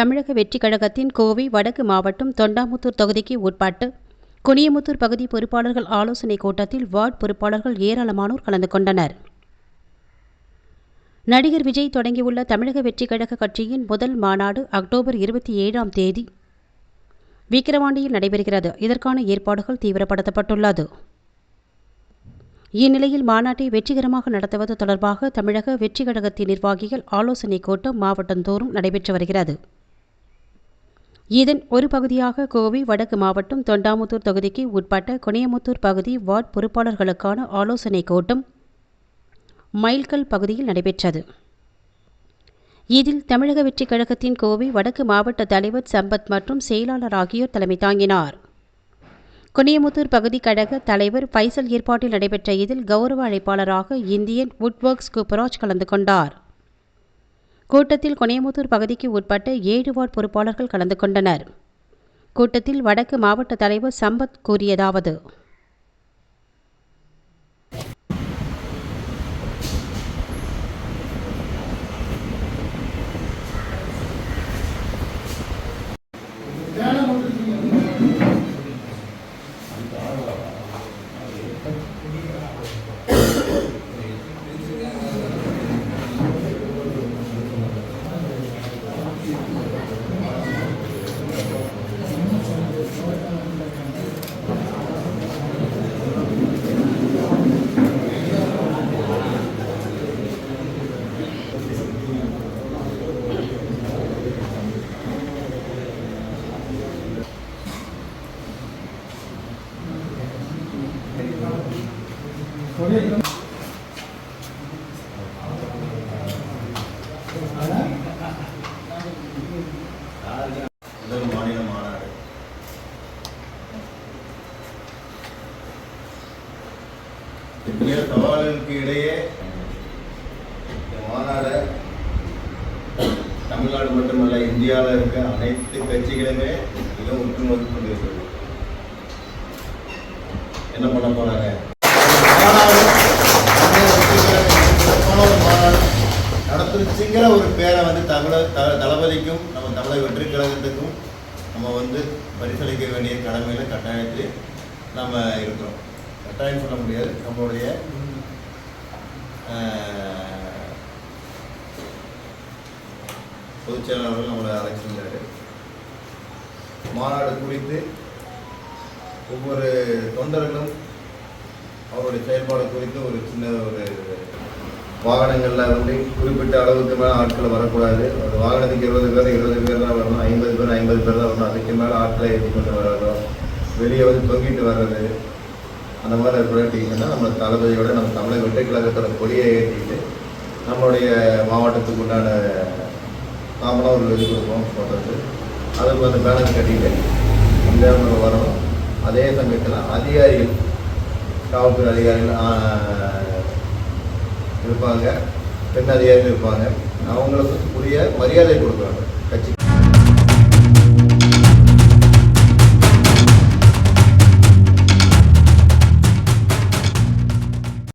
தமிழக வெற்றிக் கழகத்தின் கோவை வடக்கு மாவட்டம் தொண்டாமுத்தூர் தொகுதிக்கு உட்பட்டு குனியமுத்தூர் பகுதி பொறுப்பாளர்கள் ஆலோசனைக் கூட்டத்தில் வார்டு பொறுப்பாளர்கள் ஏராளமானோர் கலந்து கொண்டனர். நடிகர் விஜய் தொடங்கியுள்ள தமிழக வெற்றிக் கழக கட்சியின் முதல் மாநாடு அக்டோபர் 27ஆம் தேதி விக்கிரவாண்டியில் நடைபெறுகிறது. இதற்கான ஏற்பாடுகள் தீவிரப்படுத்தப்பட்டுள்ளது. இந்நிலையில் மாநாட்டை வெற்றிகரமாக நடத்துவது தொடர்பாக தமிழக வெற்றிக் கழகத்தின் நிர்வாகிகள் ஆலோசனைக் கூட்டம் மாவட்டந்தோறும் நடைபெற்று வருகிறது. இதன் ஒரு பகுதியாக கோவை வடக்கு மாவட்டம் தொண்டாமுத்தூர் தொகுதிக்கு உட்பட்ட குனியமுத்தூர் பகுதி வார்டு பொறுப்பாளர்களுக்கான ஆலோசனைக் கூட்டம் மைல்கல் பகுதியில் நடைபெற்றது. இதில் தமிழக வெற்றிக் கழகத்தின் கோவை வடக்கு மாவட்ட தலைவர் சம்பத் மற்றும் செயலாளர் ஆகியோர் தலைமை தாங்கினார். குனியமுத்தூர் பகுதி கழக தலைவர் பைசல் ஏற்பாட்டில் நடைபெற்ற இதில் கௌரவ அழைப்பாளராக இந்தியன் வுட்வொர்க்ஸ் குப்பராஜ் கலந்து கொண்டார். கூட்டத்தில் குனியமுத்தூர் பகுதிக்கு உட்பட்ட 7 வார்டு பொறுப்பாளர்கள் கலந்து கொண்டனர். கூட்டத்தில் வடக்கு மாவட்ட தலைவர் சம்பத் கூறியதாவது: முதல் மாநில மாநாடு பெரிய சவால்களுக்கு இடையே இந்த மாநாடு தமிழ்நாடு மட்டுமல்ல இந்தியாவில் இருக்க அனைத்து கட்சிகளுமே மிக உற்று நோக்கி கொண்டிருக்கிறது. என்ன பண்ண போறாங்க? நடத்துச்சுங்கிற ஒரு பேரை வந்து தளபதிக்கும் நம்ம தமிழக வெற்றிக் கழகத்துக்கும் நம்ம பரிசளிக்க வேண்டிய கடமையில் கட்டாயத்தில் நம்ம இருக்கிறோம். கட்டாயம் சொல்ல முடியாது. நம்மளுடைய பொதுச் செயலாளர்கள் நம்மளை அழைச்சிருந்தாரு. மாநாடு குறித்து ஒவ்வொரு தொண்டர்களும் அவருடைய செயல்பாடு குறித்து ஒரு சின்ன ஒரு வாகனங்களில் குறிப்பிட்ட அளவுக்கு மேலே ஆட்கள் வரக்கூடாது. ஒரு வாகனத்துக்கு 20 பேர் தான் வரணும், 50 பேர் தான் வரணும். அதுக்கு மேலே ஆட்களை ஏற்றி கொண்டு வர்றதும் வெளியே தொங்கிட்டு வர்றது அந்த மாதிரி இருக்கிறீங்கன்னா நம்ம தளபதியோட நம்ம தமிழக வெற்றிக் கழகத்தோட கொடியை ஏற்றிட்டு நம்மளுடைய மாவட்டத்துக்கு உண்டான நாமளாக ஒரு இது கொடுப்போம் போடுறது. அதுக்கு பேனர் கட்டிட்டு இந்த வரணும். அதே சமயத்தில் அதிகாரிகள், காவல்துறை அதிகாரிகள் இருப்பாங்க, பெண் அதிகாரிகள் இருப்பாங்க. அவங்களுக்கு உரிய மரியாதை கொடுக்குறாங்க கட்சி.